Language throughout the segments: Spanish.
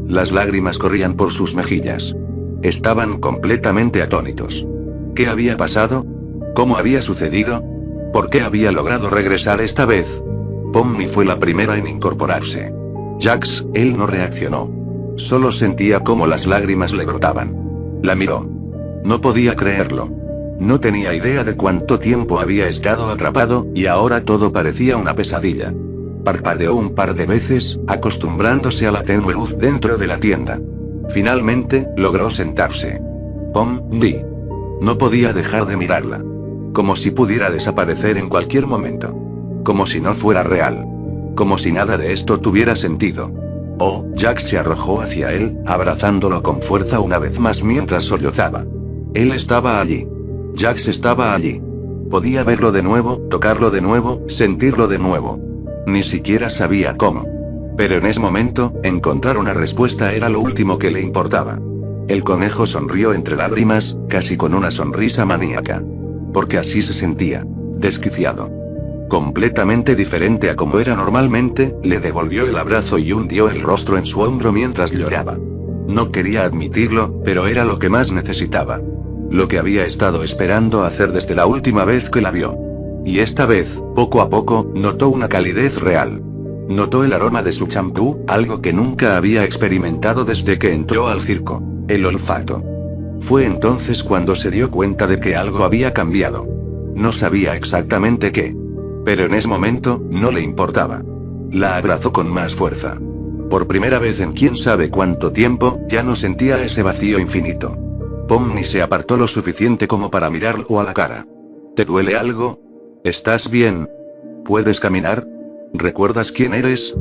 Las lágrimas corrían por sus mejillas. Estaban completamente atónitos. ¿Qué había pasado? ¿Cómo había sucedido? ¿Por qué había logrado regresar esta vez? Pomni fue la primera en incorporarse. Jax, él no reaccionó. Solo sentía cómo las lágrimas le brotaban. La miró. No podía creerlo. No tenía idea de cuánto tiempo había estado atrapado, y ahora todo parecía una pesadilla. Parpadeó un par de veces, acostumbrándose a la tenue luz dentro de la tienda. Finalmente, logró sentarse. Pomni. No podía dejar de mirarla. Como si pudiera desaparecer en cualquier momento. Como si no fuera real. Como si nada de esto tuviera sentido. Oh, Jax se arrojó hacia él, abrazándolo con fuerza una vez más mientras sollozaba. Él estaba allí. Jax estaba allí. Podía verlo de nuevo, tocarlo de nuevo, sentirlo de nuevo. Ni siquiera sabía cómo. Pero en ese momento, encontrar una respuesta era lo último que le importaba. El conejo sonrió entre lágrimas, casi con una sonrisa maníaca. Porque así se sentía. Desquiciado. Completamente diferente a como era normalmente, le devolvió el abrazo y hundió el rostro en su hombro mientras lloraba. No quería admitirlo, pero era lo que más necesitaba. Lo que había estado esperando hacer desde la última vez que la vio. Y esta vez, poco a poco, notó una calidez real. Notó el aroma de su champú, algo que nunca había experimentado desde que entró al circo. El olfato. Fue entonces cuando se dio cuenta de que algo había cambiado. No sabía exactamente qué. Pero en ese momento, no le importaba. La abrazó con más fuerza. Por primera vez en quién sabe cuánto tiempo, ya no sentía ese vacío infinito. Pomni se apartó lo suficiente como para mirarlo a la cara. ¿Te duele algo? ¿Estás bien? ¿Puedes caminar? ¿Recuerdas quién eres?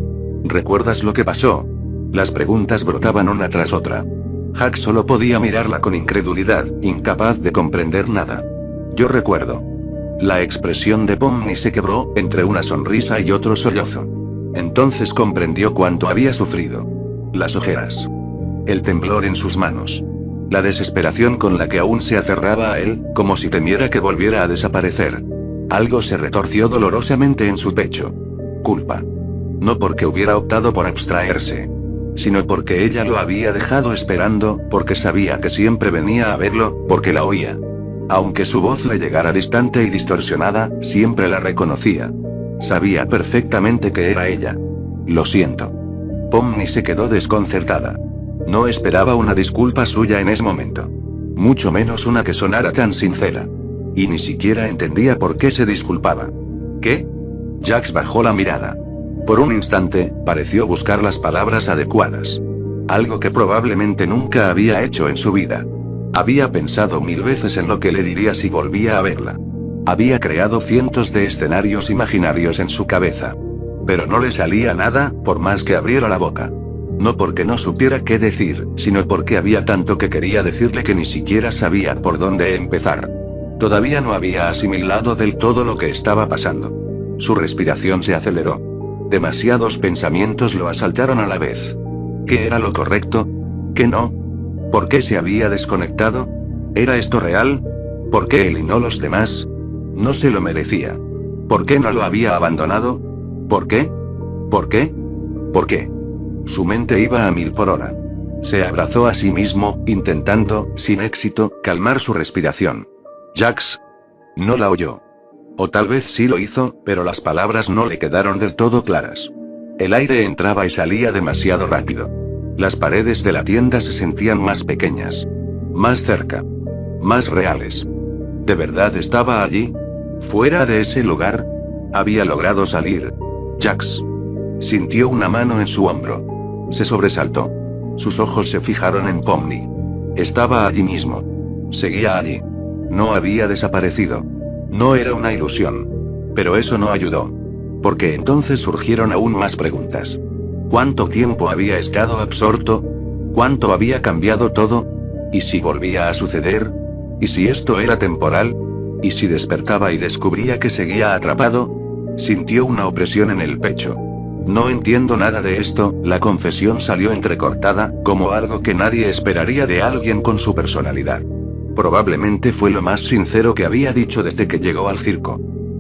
¿Recuerdas lo que pasó? Las preguntas brotaban una tras otra. Jax solo podía mirarla con incredulidad, incapaz de comprender nada. Yo recuerdo. La expresión de Pomni se quebró, entre una sonrisa y otro sollozo. Entonces comprendió cuánto había sufrido. Las ojeras. El temblor en sus manos. La desesperación con la que aún se aferraba a él, como si temiera que volviera a desaparecer. Algo se retorció dolorosamente en su pecho. Culpa. No porque hubiera optado por abstraerse. Sino porque ella lo había dejado esperando, porque sabía que siempre venía a verlo, porque la oía. Aunque su voz le llegara distante y distorsionada, siempre la reconocía. Sabía perfectamente que era ella. Lo siento. Pomni se quedó desconcertada. No esperaba una disculpa suya en ese momento. Mucho menos una que sonara tan sincera. Y ni siquiera entendía por qué se disculpaba. ¿Qué? Jax bajó la mirada. Por un instante, pareció buscar las palabras adecuadas. Algo que probablemente nunca había hecho en su vida. Había pensado 1000 veces en lo que le diría si volvía a verla. Había creado cientos de escenarios imaginarios en su cabeza. Pero no le salía nada, por más que abriera la boca. No porque no supiera qué decir, sino porque había tanto que quería decirle que ni siquiera sabía por dónde empezar. Todavía no había asimilado del todo lo que estaba pasando. Su respiración se aceleró. Demasiados pensamientos lo asaltaron a la vez. ¿Qué era lo correcto? ¿Qué no? ¿Por qué se había desconectado? ¿Era esto real? ¿Por qué él y no los demás? No se lo merecía. ¿Por qué no lo había abandonado? ¿Por qué? ¿Por qué? ¿Por qué? Su mente iba a 1000 por hora. Se abrazó a sí mismo, intentando, sin éxito, calmar su respiración. Jax. No la oyó. O tal vez sí lo hizo, pero las palabras no le quedaron del todo claras. El aire entraba y salía demasiado rápido. Las paredes de la tienda se sentían más pequeñas. Más cerca. Más reales. ¿De verdad estaba allí? ¿Fuera de ese lugar? Había logrado salir. Jax. Sintió una mano en su hombro. Se sobresaltó. Sus ojos se fijaron en Pomni. Estaba allí mismo. Seguía allí. No había desaparecido. No era una ilusión. Pero eso no ayudó. Porque entonces surgieron aún más preguntas. ¿Cuánto tiempo había estado absorto? ¿Cuánto había cambiado todo? ¿Y si volvía a suceder? ¿Y si esto era temporal? ¿Y si despertaba y descubría que seguía atrapado? Sintió una opresión en el pecho. No entiendo nada de esto, la confesión salió entrecortada, como algo que nadie esperaría de alguien con su personalidad. Probablemente fue lo más sincero que había dicho desde que llegó al circo.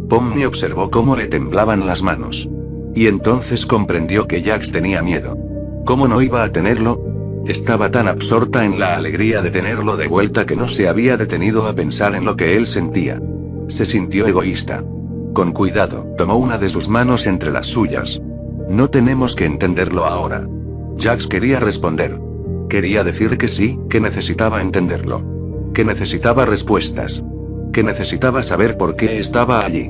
Pomni observó cómo le temblaban las manos. Y entonces comprendió que Jax tenía miedo. ¿Cómo no iba a tenerlo? Estaba tan absorta en la alegría de tenerlo de vuelta que no se había detenido a pensar en lo que él sentía. Se sintió egoísta. Con cuidado, tomó una de sus manos entre las suyas. No tenemos que entenderlo ahora. Jax quería responder. Quería decir que sí, que necesitaba entenderlo. Que necesitaba respuestas. Que necesitaba saber por qué estaba allí.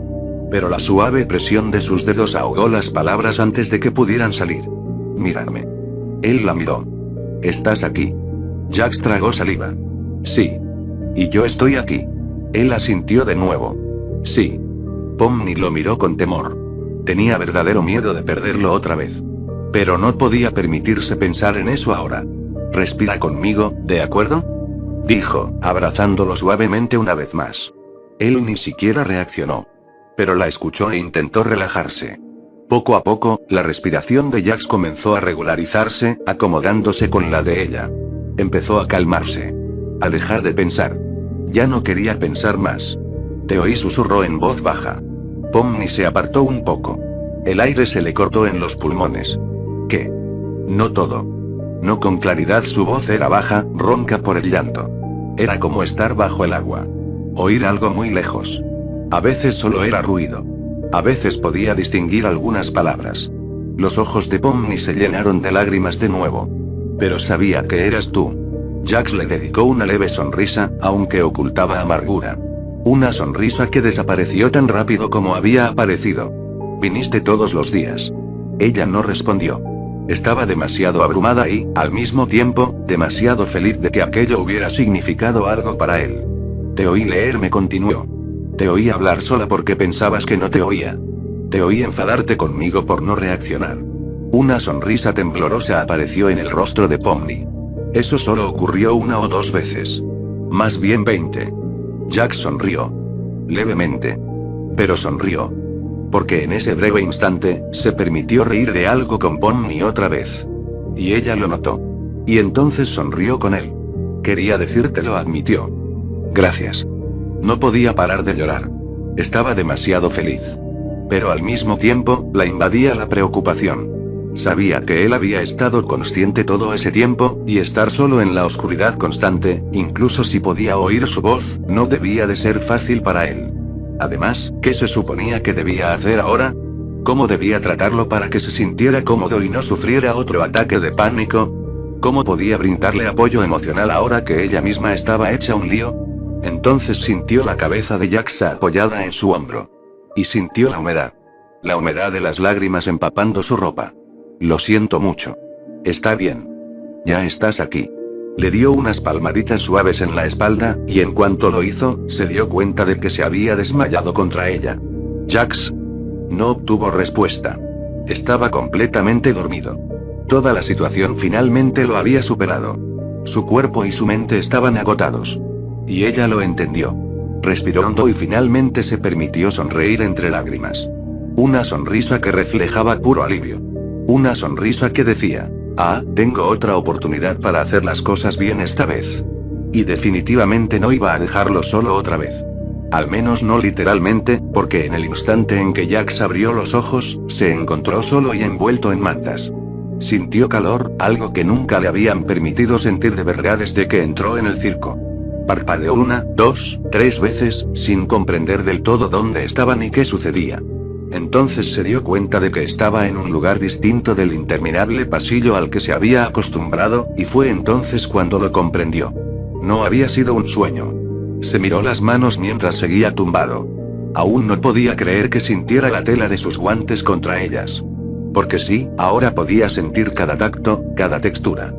Pero la suave presión de sus dedos ahogó las palabras antes de que pudieran salir. Mírame. Él la miró. ¿Estás aquí? Jax tragó saliva. Sí. Y yo estoy aquí. Él asintió de nuevo. Sí. Pomni lo miró con temor. Tenía verdadero miedo de perderlo otra vez. Pero no podía permitirse pensar en eso ahora. Respira conmigo, ¿de acuerdo? Dijo, abrazándolo suavemente una vez más. Él ni siquiera reaccionó. Pero la escuchó e intentó relajarse. Poco a poco, la respiración de Jax comenzó a regularizarse, acomodándose con la de ella. Empezó a calmarse. A dejar de pensar. Ya no quería pensar más. Te oí, susurró en voz baja. Pomni se apartó un poco. El aire se le cortó en los pulmones. ¿Qué? No todo. No con claridad, su voz era baja, ronca por el llanto. Era como estar bajo el agua. Oír algo muy lejos. A veces solo era ruido. A veces podía distinguir algunas palabras. Los ojos de Pomni se llenaron de lágrimas de nuevo. Pero sabía que eras tú. Jax le dedicó una leve sonrisa, aunque ocultaba amargura. Una sonrisa que desapareció tan rápido como había aparecido. Viniste todos los días. Ella no respondió. Estaba demasiado abrumada y, al mismo tiempo, demasiado feliz de que aquello hubiera significado algo para él. Te oí leerme, continuó. Te oí hablar sola porque pensabas que no te oía. Te oí enfadarte conmigo por no reaccionar. Una sonrisa temblorosa apareció en el rostro de Pomni. Eso solo ocurrió una o dos veces. Más bien 20. Jax sonrió. Levemente. Pero sonrió. Porque en ese breve instante, se permitió reír de algo con Pomni otra vez. Y ella lo notó. Y entonces sonrió con él. Quería decírtelo, admitió. Gracias. No podía parar de llorar. Estaba demasiado feliz. Pero al mismo tiempo, la invadía la preocupación. Sabía que él había estado consciente todo ese tiempo, y estar solo en la oscuridad constante, incluso si podía oír su voz, no debía de ser fácil para él. Además, ¿qué se suponía que debía hacer ahora? ¿Cómo debía tratarlo para que se sintiera cómodo y no sufriera otro ataque de pánico? ¿Cómo podía brindarle apoyo emocional ahora que ella misma estaba hecha un lío? Entonces sintió la cabeza de Jax apoyada en su hombro. Y sintió la humedad. La humedad de las lágrimas empapando su ropa. Lo siento mucho. Está bien. Ya estás aquí. Le dio unas palmaditas suaves en la espalda, y en cuanto lo hizo, se dio cuenta de que se había desmayado contra ella. Jax. No obtuvo respuesta. Estaba completamente dormido. Toda la situación finalmente lo había superado. Su cuerpo y su mente estaban agotados. Y ella lo entendió. Respiró hondo y finalmente se permitió sonreír entre lágrimas. Una sonrisa que reflejaba puro alivio. Una sonrisa que decía, tengo otra oportunidad para hacer las cosas bien esta vez. Y definitivamente no iba a dejarlo solo otra vez. Al menos no literalmente, porque en el instante en que Jax abrió los ojos, se encontró solo y envuelto en mantas. Sintió calor, algo que nunca le habían permitido sentir de verdad desde que entró en el circo. Parpadeó 1, 2, 3 veces, sin comprender del todo dónde estaba ni qué sucedía. Entonces se dio cuenta de que estaba en un lugar distinto del interminable pasillo al que se había acostumbrado, y fue entonces cuando lo comprendió. No había sido un sueño. Se miró las manos mientras seguía tumbado. Aún no podía creer que sintiera la tela de sus guantes contra ellas. Porque sí, ahora podía sentir cada tacto, cada textura.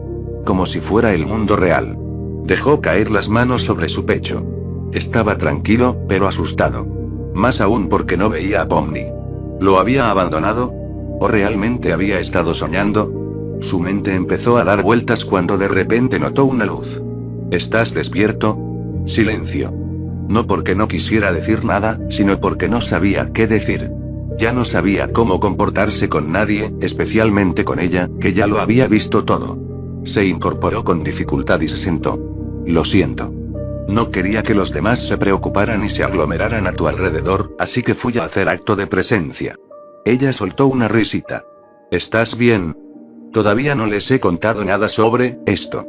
Como si fuera el mundo real. Dejó caer las manos sobre su pecho. Estaba tranquilo, pero asustado. Más aún porque no veía a Pomni. ¿Lo había abandonado? ¿O realmente había estado soñando? Su mente empezó a dar vueltas cuando de repente notó una luz. ¿Estás despierto? Silencio. No porque no quisiera decir nada, sino porque no sabía qué decir. Ya no sabía cómo comportarse con nadie, especialmente con ella, que ya lo había visto todo. Se incorporó con dificultad y se sentó. Lo siento. No quería que los demás se preocuparan y se aglomeraran a tu alrededor, así que fui a hacer acto de presencia. Ella soltó una risita. ¿Estás bien? Todavía no les he contado nada sobre esto.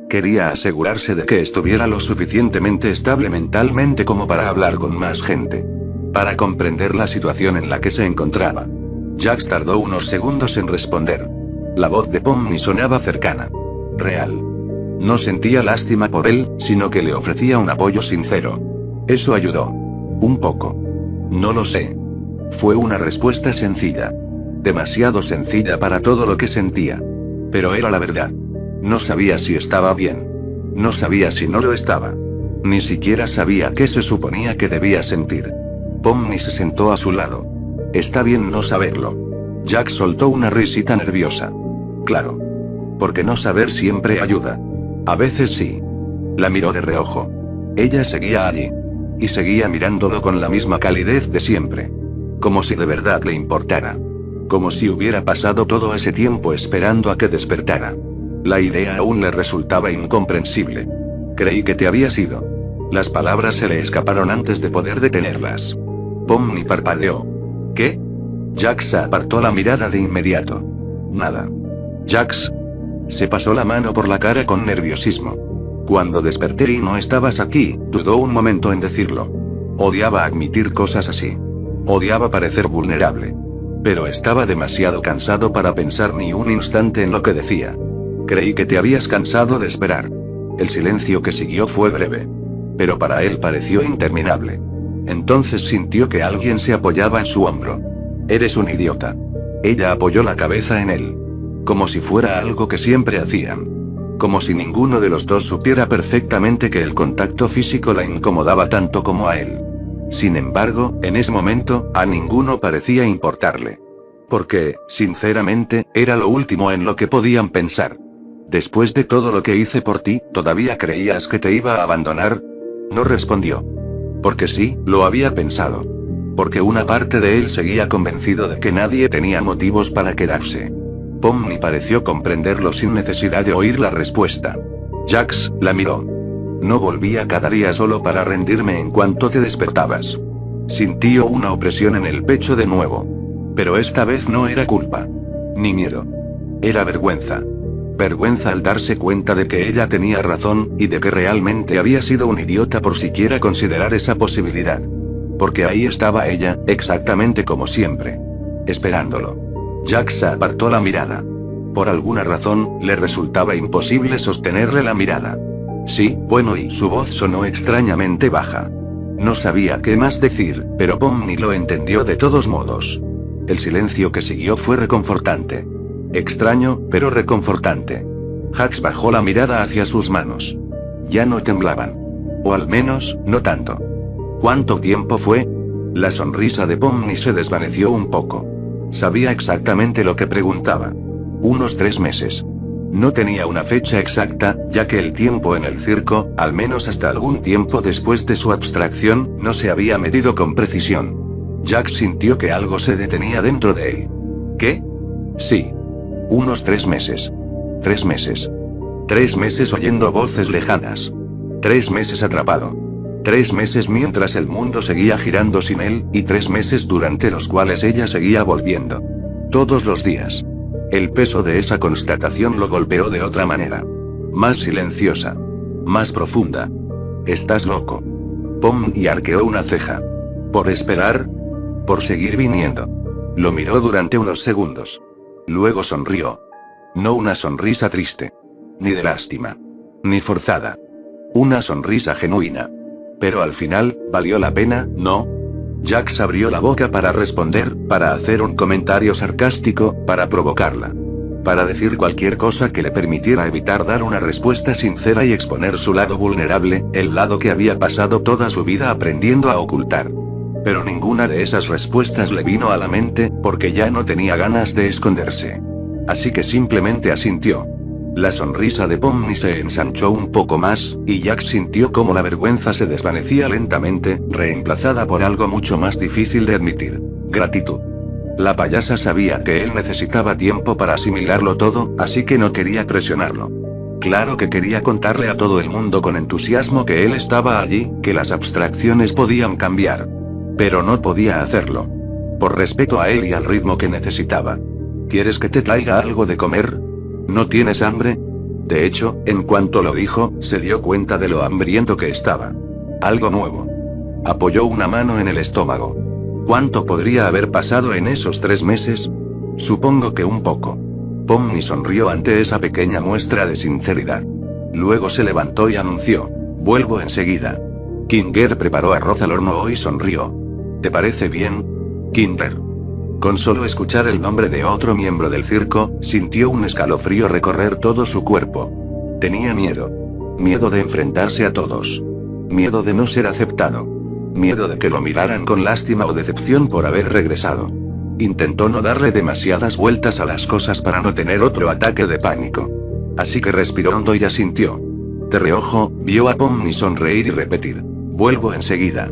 Quería asegurarse de que estuviera lo suficientemente estable mentalmente como para hablar con más gente. Para comprender la situación en la que se encontraba. Jax tardó unos segundos en responder. La voz de Pomni sonaba cercana. Real. No sentía lástima por él, sino que le ofrecía un apoyo sincero. Eso ayudó. Un poco. No lo sé. Fue una respuesta sencilla. Demasiado sencilla para todo lo que sentía. Pero era la verdad. No sabía si estaba bien. No sabía si no lo estaba. Ni siquiera sabía qué se suponía que debía sentir. Pomni se sentó a su lado. Está bien no saberlo. Jax soltó una risita nerviosa. Claro. Porque no saber siempre ayuda. A veces sí. La miró de reojo. Ella seguía allí. Y seguía mirándolo con la misma calidez de siempre. Como si de verdad le importara. Como si hubiera pasado todo ese tiempo esperando a que despertara. La idea aún le resultaba incomprensible. Creí que te habías ido. Las palabras se le escaparon antes de poder detenerlas. Pomni parpadeó. ¿Qué? Jax apartó la mirada de inmediato. Nada. Jax. Se pasó la mano por la cara con nerviosismo. Cuando desperté y no estabas aquí, dudó un momento en decirlo. Odiaba admitir cosas así. Odiaba parecer vulnerable. Pero estaba demasiado cansado para pensar ni un instante en lo que decía. Creí que te habías cansado de esperar. El silencio que siguió fue breve. Pero para él pareció interminable. Entonces sintió que alguien se apoyaba en su hombro. Eres un idiota. Ella apoyó la cabeza en él. Como si fuera algo que siempre hacían. Como si ninguno de los dos supiera perfectamente que el contacto físico la incomodaba tanto como a él. Sin embargo, en ese momento, a ninguno parecía importarle. Porque, sinceramente, era lo último en lo que podían pensar. Después de todo lo que hice por ti, ¿todavía creías que te iba a abandonar? No respondió. Porque sí, lo había pensado. Porque una parte de él seguía convencido de que nadie tenía motivos para quedarse. Pomni pareció comprenderlo sin necesidad de oír la respuesta. Jax la miró. No volvía cada día solo para rendirme en cuanto te despertabas. Sintió una opresión en el pecho de nuevo. Pero esta vez no era culpa. Ni miedo. Era vergüenza. Vergüenza al darse cuenta de que ella tenía razón, y de que realmente había sido un idiota por siquiera considerar esa posibilidad. Porque ahí estaba ella, exactamente como siempre. Esperándolo. Jax apartó la mirada. Por alguna razón, le resultaba imposible sostenerle la mirada. Sí, bueno, y su voz sonó extrañamente baja. No sabía qué más decir, pero Pomni lo entendió de todos modos. El silencio que siguió fue reconfortante. Extraño, pero reconfortante. Jax bajó la mirada hacia sus manos. Ya no temblaban. O al menos, no tanto. ¿Cuánto tiempo fue? La sonrisa de Pomni se desvaneció un poco. Sabía exactamente lo que preguntaba. Unos 3 meses. No tenía una fecha exacta, ya que el tiempo en el circo, al menos hasta algún tiempo después de su abstracción, no se había medido con precisión. Jax sintió que algo se detenía dentro de él. ¿Qué? Sí. Unos 3 meses. 3 meses. 3 meses oyendo voces lejanas. 3 meses atrapado. 3 meses mientras el mundo seguía girando sin él, y 3 meses durante los cuales ella seguía volviendo. Todos los días. El peso de esa constatación lo golpeó de otra manera. Más silenciosa. Más profunda. Estás loco. Pomni arqueó una ceja. ¿Por esperar? Por seguir viniendo. Lo miró durante unos segundos. Luego sonrió. No una sonrisa triste. Ni de lástima. Ni forzada. Una sonrisa genuina. Pero al final, ¿valió la pena, no? Jax abrió la boca para responder, para hacer un comentario sarcástico, para provocarla. Para decir cualquier cosa que le permitiera evitar dar una respuesta sincera y exponer su lado vulnerable, el lado que había pasado toda su vida aprendiendo a ocultar. Pero ninguna de esas respuestas le vino a la mente, porque ya no tenía ganas de esconderse. Así que simplemente asintió. La sonrisa de Pomni se ensanchó un poco más, y Jax sintió cómo la vergüenza se desvanecía lentamente, reemplazada por algo mucho más difícil de admitir: gratitud. La payasa sabía que él necesitaba tiempo para asimilarlo todo, así que no quería presionarlo. Claro que quería contarle a todo el mundo con entusiasmo que él estaba allí, que las abstracciones podían cambiar. Pero no podía hacerlo. Por respeto a él y al ritmo que necesitaba. ¿Quieres que te traiga algo de comer? ¿No tienes hambre? De hecho, en cuanto lo dijo, se dio cuenta de lo hambriento que estaba. Algo nuevo. Apoyó una mano en el estómago. ¿Cuánto podría haber pasado en esos 3 meses? Supongo que un poco. Pomni sonrió ante esa pequeña muestra de sinceridad. Luego se levantó y anunció: vuelvo enseguida. Kinger preparó arroz al horno y sonrió. ¿Te parece bien, Kinder? Con solo escuchar el nombre de otro miembro del circo, sintió un escalofrío recorrer todo su cuerpo. Tenía miedo. Miedo de enfrentarse a todos. Miedo de no ser aceptado. Miedo de que lo miraran con lástima o decepción por haber regresado. Intentó no darle demasiadas vueltas a las cosas para no tener otro ataque de pánico. Así que respiró hondo y asintió. De reojo, vio a Pomni sonreír y repetir: vuelvo enseguida.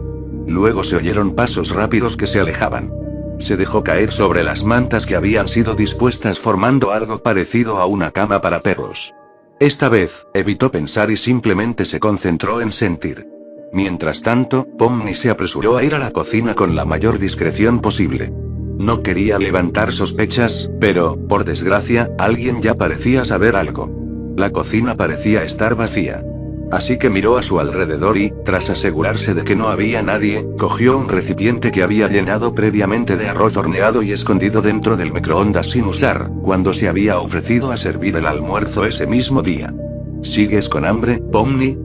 Luego se oyeron pasos rápidos que se alejaban. Se dejó caer sobre las mantas que habían sido dispuestas formando algo parecido a una cama para perros. Esta vez, evitó pensar y simplemente se concentró en sentir. Mientras tanto, Pomni se apresuró a ir a la cocina con la mayor discreción posible. No quería levantar sospechas, pero, por desgracia, alguien ya parecía saber algo. La cocina parecía estar vacía. Así que miró a su alrededor y, tras asegurarse de que no había nadie, cogió un recipiente que había llenado previamente de arroz horneado y escondido dentro del microondas sin usar, cuando se había ofrecido a servir el almuerzo ese mismo día. ¿Sigues con hambre, Pomni?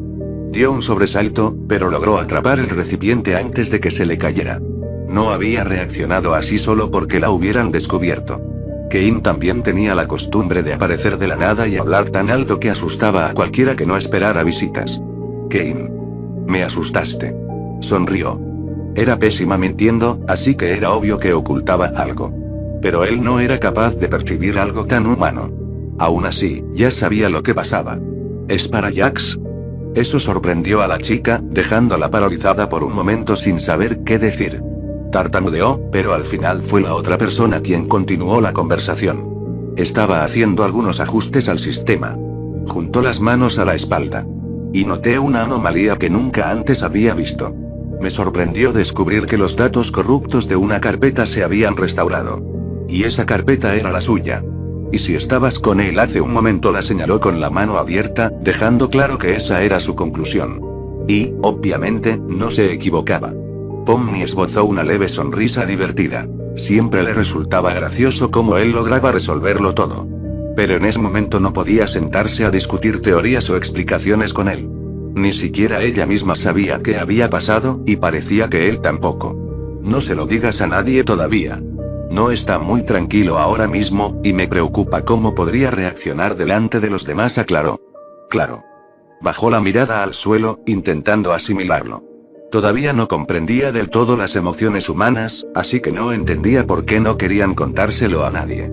Dio un sobresalto, pero logró atrapar el recipiente antes de que se le cayera. No había reaccionado así solo porque la hubieran descubierto. Kein también tenía la costumbre de aparecer de la nada y hablar tan alto que asustaba a cualquiera que no esperara visitas. Kein. Me asustaste. Sonrió. Era pésima mintiendo, así que era obvio que ocultaba algo. Pero él no era capaz de percibir algo tan humano. Aún así, ya sabía lo que pasaba. ¿Es para Jax? Eso sorprendió a la chica, dejándola paralizada por un momento sin saber qué decir. Tartamudeó, pero al final fue la otra persona quien continuó la conversación. Estaba haciendo algunos ajustes al sistema. Juntó las manos a la espalda. Y noté una anomalía que nunca antes había visto. Me sorprendió descubrir que los datos corruptos de una carpeta se habían restaurado. Y esa carpeta era la suya. Y si estabas con él hace un momento, la señaló con la mano abierta, dejando claro que esa era su conclusión. Y, obviamente, no se equivocaba. Pomni esbozó una leve sonrisa divertida. Siempre le resultaba gracioso cómo él lograba resolverlo todo. Pero en ese momento no podía sentarse a discutir teorías o explicaciones con él. Ni siquiera ella misma sabía qué había pasado, y parecía que él tampoco. No se lo digas a nadie todavía. No está muy tranquilo ahora mismo, y me preocupa cómo podría reaccionar delante de los demás, aclaró. Claro. Bajó la mirada al suelo, intentando asimilarlo. Todavía no comprendía del todo las emociones humanas, así que no entendía por qué no querían contárselo a nadie.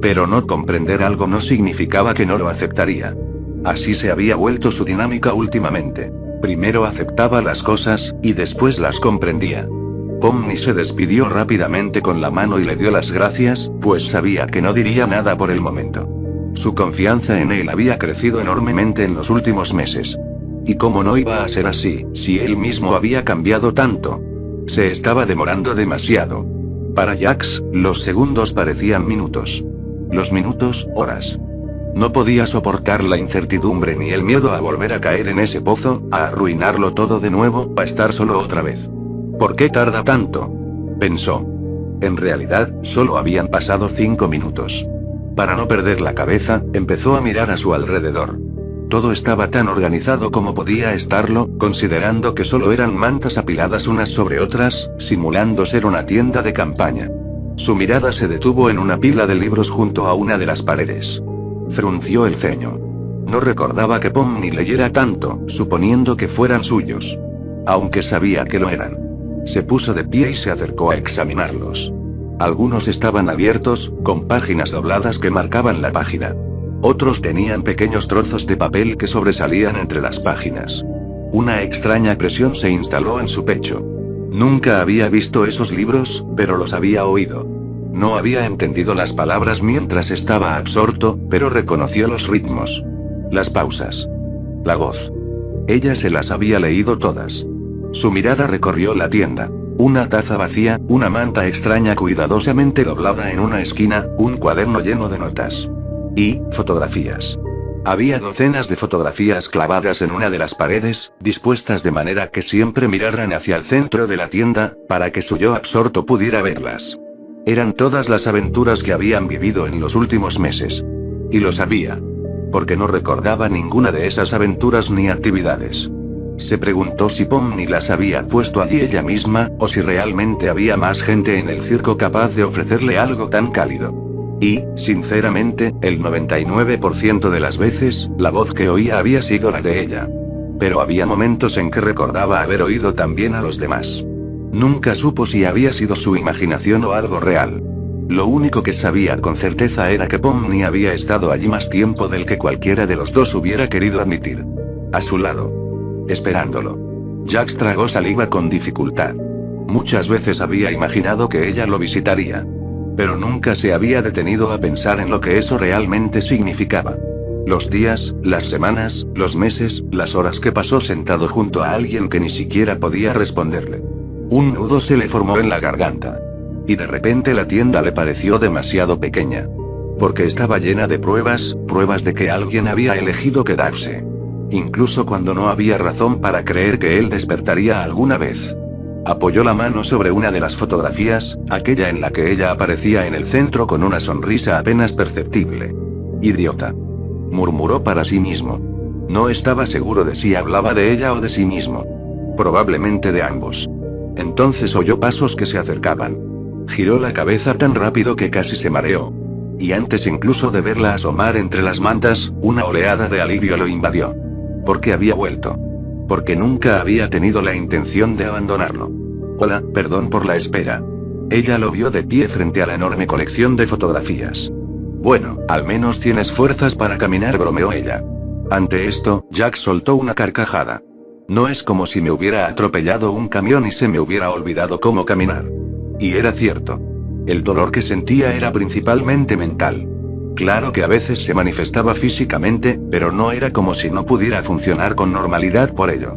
Pero no comprender algo no significaba que no lo aceptaría. Así se había vuelto su dinámica últimamente. Primero aceptaba las cosas, y después las comprendía. Pomni se despidió rápidamente con la mano y le dio las gracias, pues sabía que no diría nada por el momento. Su confianza en él había crecido enormemente en los últimos meses. ¿Y cómo no iba a ser así, si él mismo había cambiado tanto? Se estaba demorando demasiado. Para Jax, los segundos parecían minutos. Los minutos, horas. No podía soportar la incertidumbre ni el miedo a volver a caer en ese pozo, a arruinarlo todo de nuevo, a estar solo otra vez. ¿Por qué tarda tanto? Pensó. En realidad, solo habían pasado 5 minutos. Para no perder la cabeza, empezó a mirar a su alrededor. Todo estaba tan organizado como podía estarlo, considerando que solo eran mantas apiladas unas sobre otras, simulando ser una tienda de campaña. Su mirada se detuvo en una pila de libros junto a una de las paredes. Frunció el ceño. No recordaba que Pomni leyera tanto, suponiendo que fueran suyos. Aunque sabía que lo eran. Se puso de pie y se acercó a examinarlos. Algunos estaban abiertos, con páginas dobladas que marcaban la página. Otros tenían pequeños trozos de papel que sobresalían entre las páginas. Una extraña presión se instaló en su pecho. Nunca había visto esos libros, pero los había oído. No había entendido las palabras mientras estaba absorto, pero reconoció los ritmos. Las pausas. La voz. Ella se las había leído todas. Su mirada recorrió la tienda. Una taza vacía, una manta extraña cuidadosamente doblada en una esquina, un cuaderno lleno de notas. Y, fotografías. Había docenas de fotografías clavadas en una de las paredes, dispuestas de manera que siempre miraran hacia el centro de la tienda, para que su yo absorto pudiera verlas. Eran todas las aventuras que habían vivido en los últimos meses. Y lo sabía. Porque no recordaba ninguna de esas aventuras ni actividades. Se preguntó si Pomni las había puesto allí ella misma, o si realmente había más gente en el circo capaz de ofrecerle algo tan cálido. Y, sinceramente, el 99% de las veces, la voz que oía había sido la de ella. Pero había momentos en que recordaba haber oído también a los demás. Nunca supo si había sido su imaginación o algo real. Lo único que sabía con certeza era que Pomni había estado allí más tiempo del que cualquiera de los dos hubiera querido admitir. A su lado. Esperándolo. Jax tragó saliva con dificultad. Muchas veces había imaginado que ella lo visitaría. Pero nunca se había detenido a pensar en lo que eso realmente significaba. Los días, las semanas, los meses, las horas que pasó sentado junto a alguien que ni siquiera podía responderle. Un nudo se le formó en la garganta. Y de repente la tienda le pareció demasiado pequeña. Porque estaba llena de pruebas de que alguien había elegido quedarse. Incluso cuando no había razón para creer que él despertaría alguna vez. Apoyó la mano sobre una de las fotografías, aquella en la que ella aparecía en el centro con una sonrisa apenas perceptible. Idiota. Murmuró para sí mismo. No estaba seguro de si hablaba de ella o de sí mismo. Probablemente de ambos. Entonces oyó pasos que se acercaban. Giró la cabeza tan rápido que casi se mareó. Y antes incluso de verla asomar entre las mantas, una oleada de alivio lo invadió. Porque había vuelto. Porque nunca había tenido la intención de abandonarlo. Hola, perdón por la espera. Ella lo vio de pie frente a la enorme colección de fotografías. Bueno, al menos tienes fuerzas para caminar, bromeó ella. Ante esto, Jack soltó una carcajada. No es como si me hubiera atropellado un camión y se me hubiera olvidado cómo caminar. Y era cierto. El dolor que sentía era principalmente mental. Claro que a veces se manifestaba físicamente, pero no era como si no pudiera funcionar con normalidad por ello.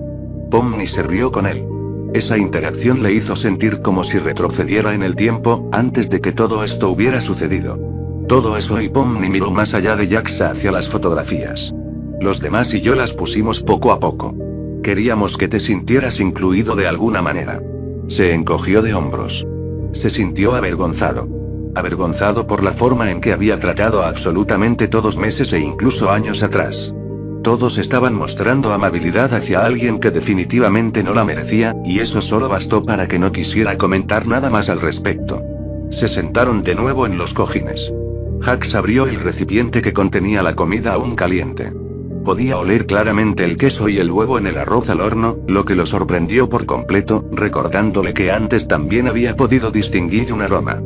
Pomni se rió con él. Esa interacción le hizo sentir como si retrocediera en el tiempo, antes de que todo esto hubiera sucedido. Todo eso, y Pomni miró más allá de Jax hacia las fotografías. Los demás y yo las pusimos poco a poco. Queríamos que te sintieras incluido de alguna manera. Se encogió de hombros. Se sintió avergonzado. Avergonzado por la forma en que había tratado a absolutamente todos meses e incluso años atrás. Todos estaban mostrando amabilidad hacia alguien que definitivamente no la merecía, y eso solo bastó para que no quisiera comentar nada más al respecto. Se sentaron de nuevo en los cojines. Jax abrió el recipiente que contenía la comida aún caliente. Podía oler claramente el queso y el huevo en el arroz al horno, lo que lo sorprendió por completo, recordándole que antes también había podido distinguir un aroma.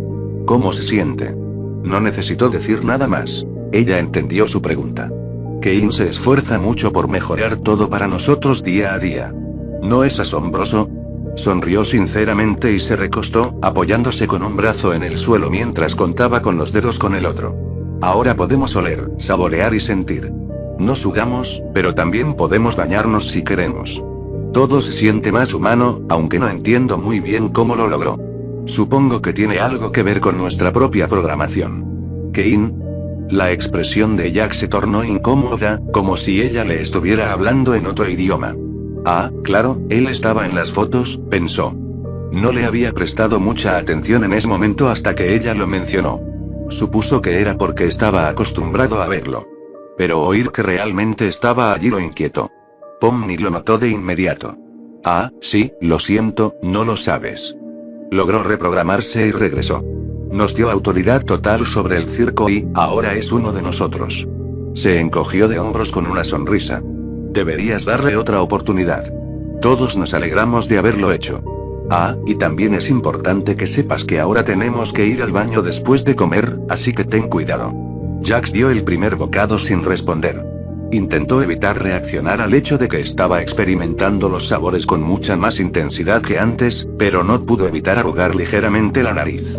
¿Cómo se siente? No necesitó decir nada más. Ella entendió su pregunta. Kane se esfuerza mucho por mejorar todo para nosotros día a día. ¿No es asombroso? Sonrió sinceramente y se recostó, apoyándose con un brazo en el suelo mientras contaba con los dedos con el otro. Ahora podemos oler, saborear y sentir. No sudamos, pero también podemos bañarnos si queremos. Todo se siente más humano, aunque no entiendo muy bien cómo lo logró. Supongo que tiene algo que ver con nuestra propia programación. Kane. La expresión de Jack se tornó incómoda, como si ella le estuviera hablando en otro idioma. Ah, claro, él estaba en las fotos, pensó. No le había prestado mucha atención en ese momento hasta que ella lo mencionó. Supuso que era porque estaba acostumbrado a verlo. Pero oír que realmente estaba allí lo inquietó. Pomni lo notó de inmediato. Ah, sí, lo siento, no lo sabes. Logró reprogramarse y regresó. Nos dio autoridad total sobre el circo y, ahora es uno de nosotros. Se encogió de hombros con una sonrisa. Deberías darle otra oportunidad. Todos nos alegramos de haberlo hecho. Ah, y también es importante que sepas que ahora tenemos que ir al baño después de comer, así que ten cuidado. Jax dio el primer bocado sin responder. Intentó evitar reaccionar al hecho de que estaba experimentando los sabores con mucha más intensidad que antes, pero no pudo evitar arrugar ligeramente la nariz.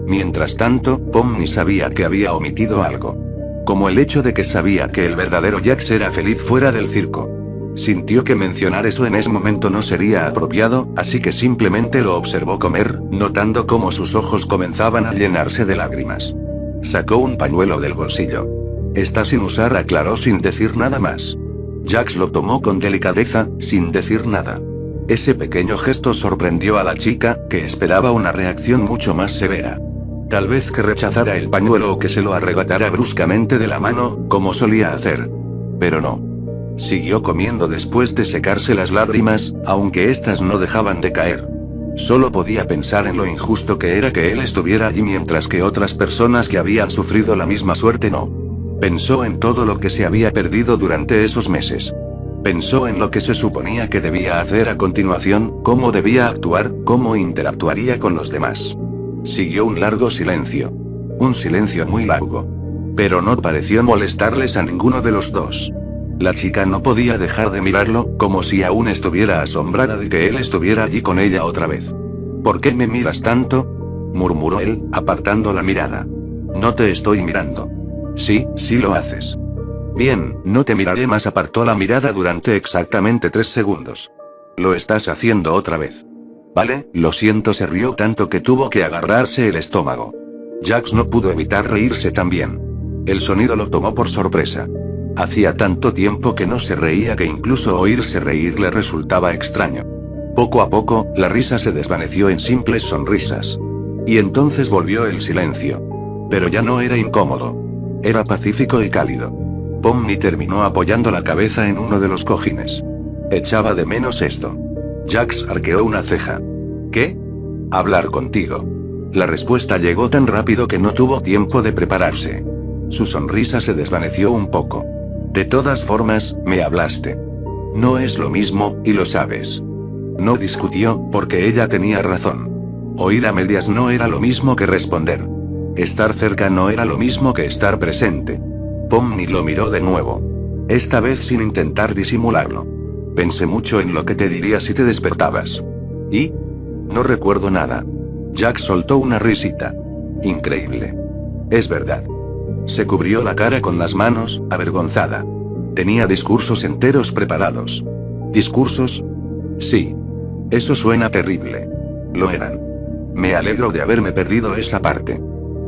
Mientras tanto, Pomni sabía que había omitido algo. Como el hecho de que sabía que el verdadero Jax era feliz fuera del circo. Sintió que mencionar eso en ese momento no sería apropiado, así que simplemente lo observó comer, notando cómo sus ojos comenzaban a llenarse de lágrimas. Sacó un pañuelo del bolsillo. Está sin usar, aclaró sin decir nada más. Jax lo tomó con delicadeza, sin decir nada. Ese pequeño gesto sorprendió a la chica, que esperaba una reacción mucho más severa. Tal vez que rechazara el pañuelo o que se lo arrebatara bruscamente de la mano, como solía hacer. Pero no. Siguió comiendo después de secarse las lágrimas, aunque éstas no dejaban de caer. Solo podía pensar en lo injusto que era que él estuviera allí mientras que otras personas que habían sufrido la misma suerte no. Pensó en todo lo que se había perdido durante esos meses. Pensó en lo que se suponía que debía hacer a continuación, cómo debía actuar, cómo interactuaría con los demás. Siguió un largo silencio. Un silencio muy largo. Pero no pareció molestarles a ninguno de los dos. La chica no podía dejar de mirarlo, como si aún estuviera asombrada de que él estuviera allí con ella otra vez. ¿Por qué me miras tanto?, murmuró él, apartando la mirada. No te estoy mirando. Sí, sí lo haces. Bien, no te miraré más. Apartó la mirada durante exactamente 3 segundos. Lo estás haciendo otra vez. Vale, lo siento. Se rió tanto que tuvo que agarrarse el estómago. Jax no pudo evitar reírse también. El sonido lo tomó por sorpresa. Hacía tanto tiempo que no se reía que incluso oírse reír le resultaba extraño. Poco a poco, la risa se desvaneció en simples sonrisas. Y entonces volvió el silencio. Pero ya no era incómodo. Era pacífico y cálido. Pomni terminó apoyando la cabeza en uno de los cojines. Echaba de menos esto. Jax arqueó una ceja. ¿Qué? Hablar contigo. La respuesta llegó tan rápido que no tuvo tiempo de prepararse. Su sonrisa se desvaneció un poco. De todas formas, me hablaste. No es lo mismo, y lo sabes. No discutió, porque ella tenía razón. Oír a medias no era lo mismo que responder. Estar cerca no era lo mismo que estar presente. Pomni lo miró de nuevo. Esta vez sin intentar disimularlo. Pensé mucho en lo que te diría si te despertabas. ¿Y? No recuerdo nada. Jack soltó una risita. Increíble. Es verdad. Se cubrió la cara con las manos, avergonzada. Tenía discursos enteros preparados. ¿Discursos? Sí. Eso suena terrible. Lo eran. Me alegro de haberme perdido esa parte.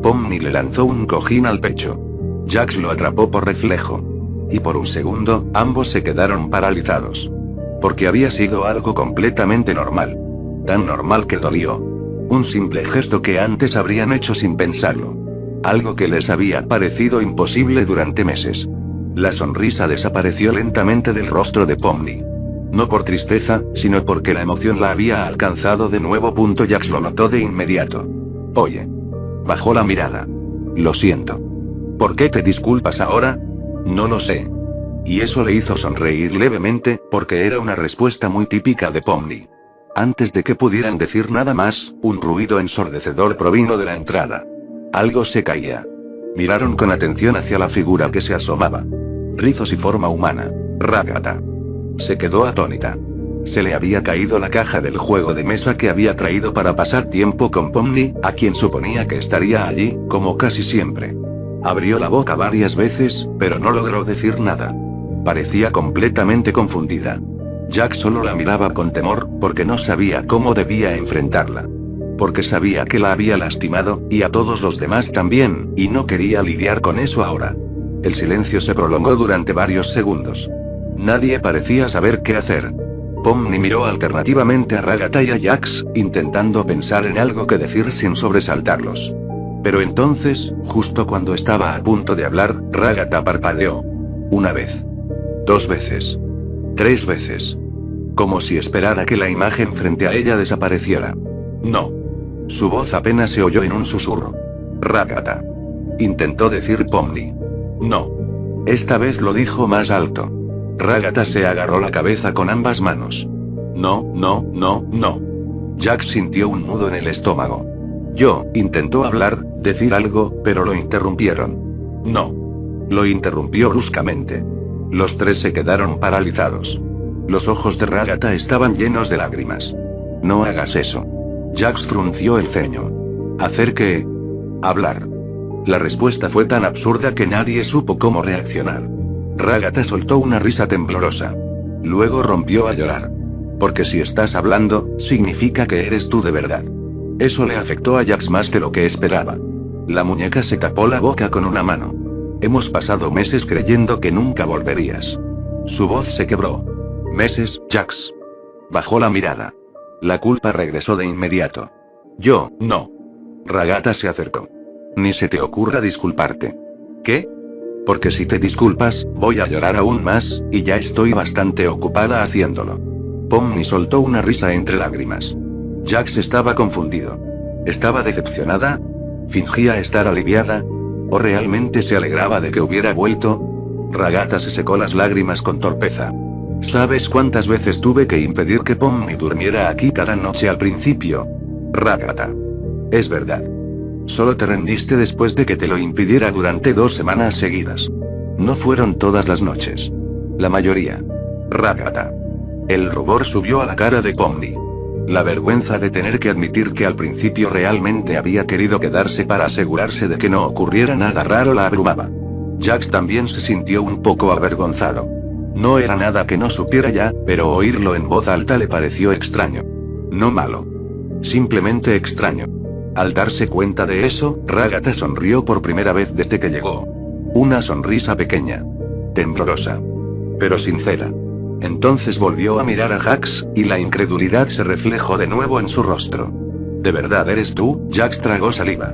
Pomni le lanzó un cojín al pecho. Jax lo atrapó por reflejo. Y por un segundo, ambos se quedaron paralizados. Porque había sido algo completamente normal. Tan normal que dolió. Un simple gesto que antes habrían hecho sin pensarlo. Algo que les había parecido imposible durante meses. La sonrisa desapareció lentamente del rostro de Pomni. No por tristeza, sino porque la emoción la había alcanzado de nuevo. Jax lo notó de inmediato. Oye. Bajó la mirada. Lo siento. ¿Por qué te disculpas ahora? No lo sé. Y eso le hizo sonreír levemente, porque era una respuesta muy típica de Pomni. Antes de que pudieran decir nada más, un ruido ensordecedor provino de la entrada. Algo se caía. Miraron con atención hacia la figura que se asomaba. Rizos y forma humana. Ragata. Se quedó atónita. Se le había caído la caja del juego de mesa que había traído para pasar tiempo con Pomni, a quien suponía que estaría allí, como casi siempre. Abrió la boca varias veces, pero no logró decir nada. Parecía completamente confundida. Jack solo la miraba con temor, porque no sabía cómo debía enfrentarla. Porque sabía que la había lastimado, y a todos los demás también, y no quería lidiar con eso ahora. El silencio se prolongó durante varios segundos. Nadie parecía saber qué hacer. Pomni miró alternativamente a Ragata y a Jax, intentando pensar en algo que decir sin sobresaltarlos. Pero entonces, justo cuando estaba a punto de hablar, Ragata parpadeó. 1 vez. 2 veces. 3 veces. Como si esperara que la imagen frente a ella desapareciera. No. Su voz apenas se oyó en un susurro. Ragata. Intentó decir Pomni. No. Esta vez lo dijo más alto. Ragata se agarró la cabeza con ambas manos. No, no, no, no. Jax sintió un nudo en el estómago. Intentó hablar, decir algo, pero lo interrumpieron. No. Lo interrumpió bruscamente. Los 3 se quedaron paralizados. Los ojos de Ragata estaban llenos de lágrimas. No hagas eso. Jax frunció el ceño. ¿Hacer qué? Hablar. La respuesta fue tan absurda que nadie supo cómo reaccionar. Ragata soltó una risa temblorosa. Luego rompió a llorar. Porque si estás hablando, significa que eres tú de verdad. Eso le afectó a Jax más de lo que esperaba. La muñeca se tapó la boca con una mano. Hemos pasado meses creyendo que nunca volverías. Su voz se quebró. ¿Meses, Jax? Bajó la mirada. La culpa regresó de inmediato. Yo, no. Ragata se acercó. Ni se te ocurra disculparte. ¿Qué? Porque si te disculpas, voy a llorar aún más, y ya estoy bastante ocupada haciéndolo. Pomni soltó una risa entre lágrimas. Jax estaba confundido. ¿Estaba decepcionada? ¿Fingía estar aliviada? ¿O realmente se alegraba de que hubiera vuelto? Ragata se secó las lágrimas con torpeza. ¿Sabes cuántas veces tuve que impedir que Pomni durmiera aquí cada noche al principio? Ragata. Es verdad. Solo te rendiste después de que te lo impidiera durante 2 semanas seguidas. No fueron todas las noches. La mayoría. Ragata. El rubor subió a la cara de Pomni. La vergüenza de tener que admitir que al principio realmente había querido quedarse para asegurarse de que no ocurriera nada raro la abrumaba. Jax también se sintió un poco avergonzado. No era nada que no supiera ya, pero oírlo en voz alta le pareció extraño. No malo. Simplemente extraño. Al darse cuenta de eso, Ragata sonrió por primera vez desde que llegó. Una sonrisa pequeña. Temblorosa. Pero sincera. Entonces volvió a mirar a Jax, y la incredulidad se reflejó de nuevo en su rostro. ¿De verdad eres tú? Jax tragó saliva.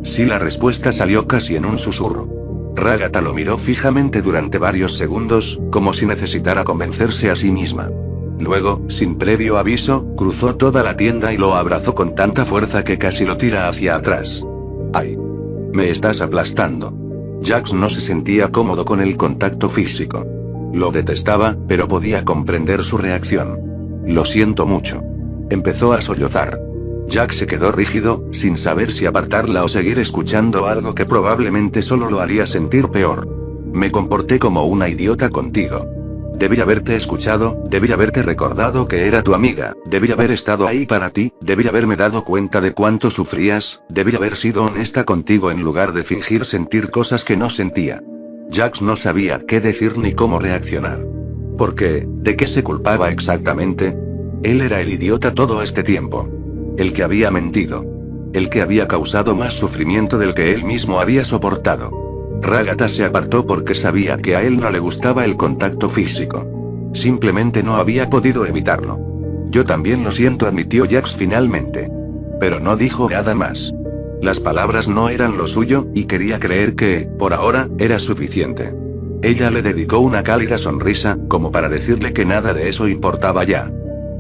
Sí, la respuesta salió casi en un susurro. Ragata lo miró fijamente durante varios segundos, como si necesitara convencerse a sí misma. Luego, sin previo aviso, cruzó toda la tienda y lo abrazó con tanta fuerza que casi lo tira hacia atrás. ¡Ay! Me estás aplastando. Jax no se sentía cómodo con el contacto físico. Lo detestaba, pero podía comprender su reacción. Lo siento mucho. Empezó a sollozar. Jax se quedó rígido, sin saber si apartarla o seguir escuchando algo que probablemente solo lo haría sentir peor. Me comporté como una idiota contigo. Debí haberte escuchado, debí haberte recordado que era tu amiga, debí haber estado ahí para ti, debí haberme dado cuenta de cuánto sufrías, debí haber sido honesta contigo en lugar de fingir sentir cosas que no sentía. Jax no sabía qué decir ni cómo reaccionar. ¿Por qué? ¿De qué se culpaba exactamente? Él era el idiota todo este tiempo. El que había mentido. El que había causado más sufrimiento del que él mismo había soportado. Ragata se apartó porque sabía que a él no le gustaba el contacto físico. Simplemente no había podido evitarlo. Yo también lo siento, admitió Jax finalmente. Pero no dijo nada más. Las palabras no eran lo suyo, y quería creer que, por ahora, era suficiente. Ella le dedicó una cálida sonrisa, como para decirle que nada de eso importaba ya.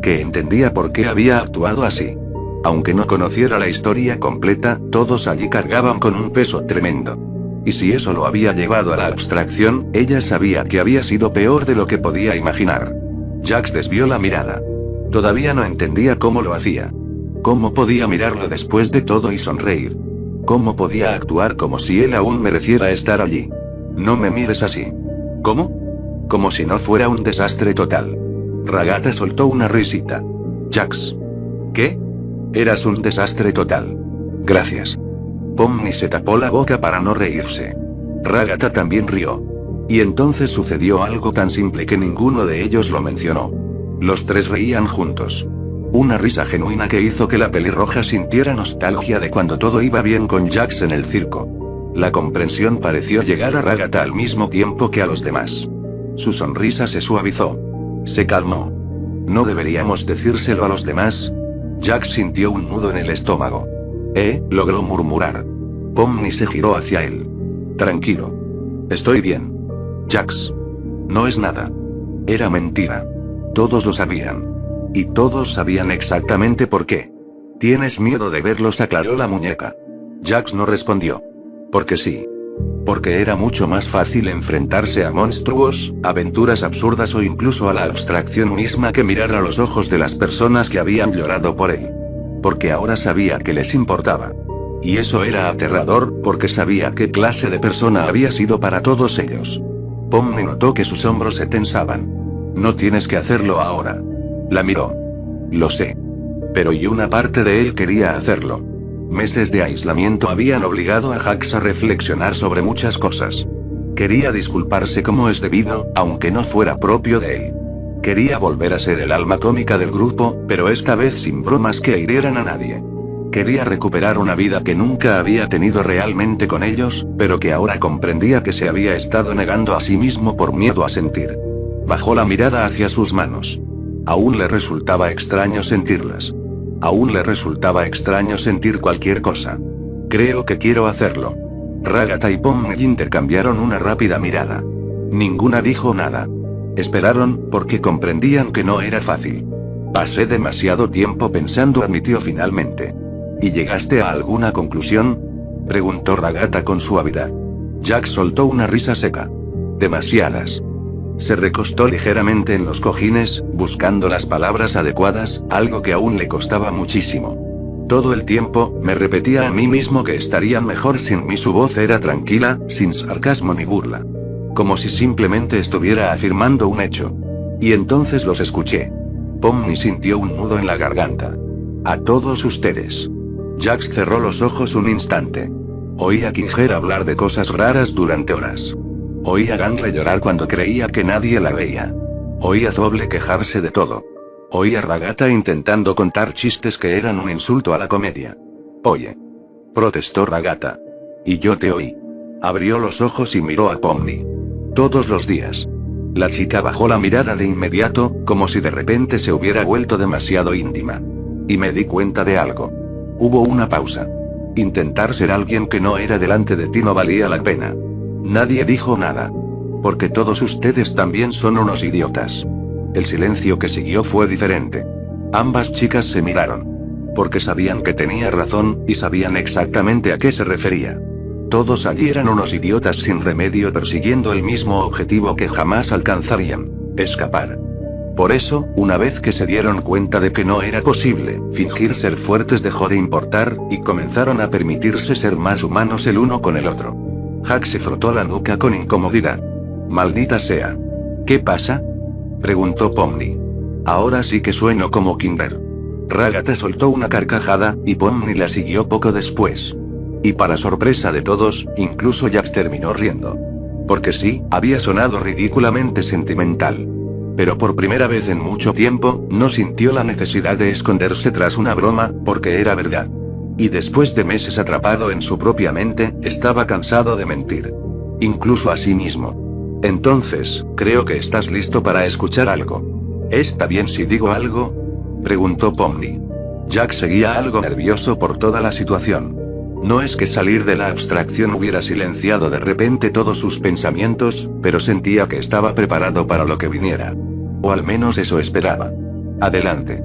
Que entendía por qué había actuado así. Aunque no conociera la historia completa, todos allí cargaban con un peso tremendo. Y si eso lo había llevado a la abstracción, ella sabía que había sido peor de lo que podía imaginar. Jax desvió la mirada. Todavía no entendía cómo lo hacía. ¿Cómo podía mirarlo después de todo y sonreír? ¿Cómo podía actuar como si él aún mereciera estar allí? No me mires así. ¿Cómo? Como si no fuera un desastre total. Ragata soltó una risita. Jax. ¿Qué? Eras un desastre total. Gracias. Pomni se tapó la boca para no reírse. Ragata también rió. Y entonces sucedió algo tan simple que ninguno de ellos lo mencionó. Los tres reían juntos. Una risa genuina que hizo que la pelirroja sintiera nostalgia de cuando todo iba bien con Jax en el circo. La comprensión pareció llegar a Ragata al mismo tiempo que a los demás. Su sonrisa se suavizó. Se calmó. ¿No deberíamos decírselo a los demás? Jax sintió un nudo en el estómago. Logró murmurar. Pomni se giró hacia él. Tranquilo. Estoy bien. Jax. No es nada. Era mentira. Todos lo sabían. Y todos sabían exactamente por qué. ¿Tienes miedo de verlos?, aclaró la muñeca. Jax no respondió. Porque sí. Porque era mucho más fácil enfrentarse a monstruos, aventuras absurdas o incluso a la abstracción misma que mirar a los ojos de las personas que habían llorado por él. Porque ahora sabía que les importaba. Y eso era aterrador, porque sabía qué clase de persona había sido para todos ellos. Pomni notó que sus hombros se tensaban. No tienes que hacerlo ahora. La miró. Lo sé. Pero y una parte de él quería hacerlo. Meses de aislamiento habían obligado a Jax a reflexionar sobre muchas cosas. Quería disculparse como es debido, aunque no fuera propio de él. Quería volver a ser el alma cómica del grupo, pero esta vez sin bromas que hirieran a nadie. Quería recuperar una vida que nunca había tenido realmente con ellos, pero que ahora comprendía que se había estado negando a sí mismo por miedo a sentir. Bajó la mirada hacia sus manos. Aún le resultaba extraño sentirlas. Aún le resultaba extraño sentir cualquier cosa. Creo que quiero hacerlo. Ragata y Pomni intercambiaron una rápida mirada. Ninguna dijo nada. Esperaron, porque comprendían que no era fácil. Pasé demasiado tiempo pensando, admitió finalmente. ¿Y llegaste a alguna conclusión? Preguntó Ragata con suavidad. Jack soltó una risa seca. Demasiadas. Se recostó ligeramente en los cojines, buscando las palabras adecuadas, algo que aún le costaba muchísimo. Todo el tiempo, me repetía a mí mismo que estarían mejor sin mí. Su voz era tranquila, sin sarcasmo ni burla. Como si simplemente estuviera afirmando un hecho. Y entonces los escuché. Pomni sintió un nudo en la garganta. A todos ustedes. Jax cerró los ojos un instante. Oí a Kinger hablar de cosas raras durante horas. Oí a Gangle llorar cuando creía que nadie la veía. Oí a Zoble quejarse de todo. Oí a Ragata intentando contar chistes que eran un insulto a la comedia. Oye. Protestó Ragata. Y yo te oí. Abrió los ojos y miró a Pomni. Todos los días. La chica bajó la mirada de inmediato, como si de repente se hubiera vuelto demasiado íntima. Y me di cuenta de algo. Hubo una pausa. Intentar ser alguien que no era delante de ti no valía la pena. Nadie dijo nada. Porque todos ustedes también son unos idiotas. El silencio que siguió fue diferente. Ambas chicas se miraron. Porque sabían que tenía razón, y sabían exactamente a qué se refería. Todos allí eran unos idiotas sin remedio persiguiendo el mismo objetivo que jamás alcanzarían: escapar. Por eso, una vez que se dieron cuenta de que no era posible fingir ser fuertes, dejó de importar, y comenzaron a permitirse ser más humanos el uno con el otro. Jack se frotó la nuca con incomodidad. Maldita sea. ¿Qué pasa? Preguntó Pomni. Ahora sí que sueno como Kinder. Ragata soltó una carcajada, y Pomni la siguió poco después. Y para sorpresa de todos, incluso Jax terminó riendo. Porque sí, había sonado ridículamente sentimental. Pero por primera vez en mucho tiempo, no sintió la necesidad de esconderse tras una broma, porque era verdad. Y después de meses atrapado en su propia mente, estaba cansado de mentir. Incluso a sí mismo. Entonces, creo que estás listo para escuchar algo. ¿Está bien si digo algo? Preguntó Pomni. Jack seguía algo nervioso por toda la situación. No es que salir de la abstracción hubiera silenciado de repente todos sus pensamientos, pero sentía que estaba preparado para lo que viniera. O al menos eso esperaba. Adelante.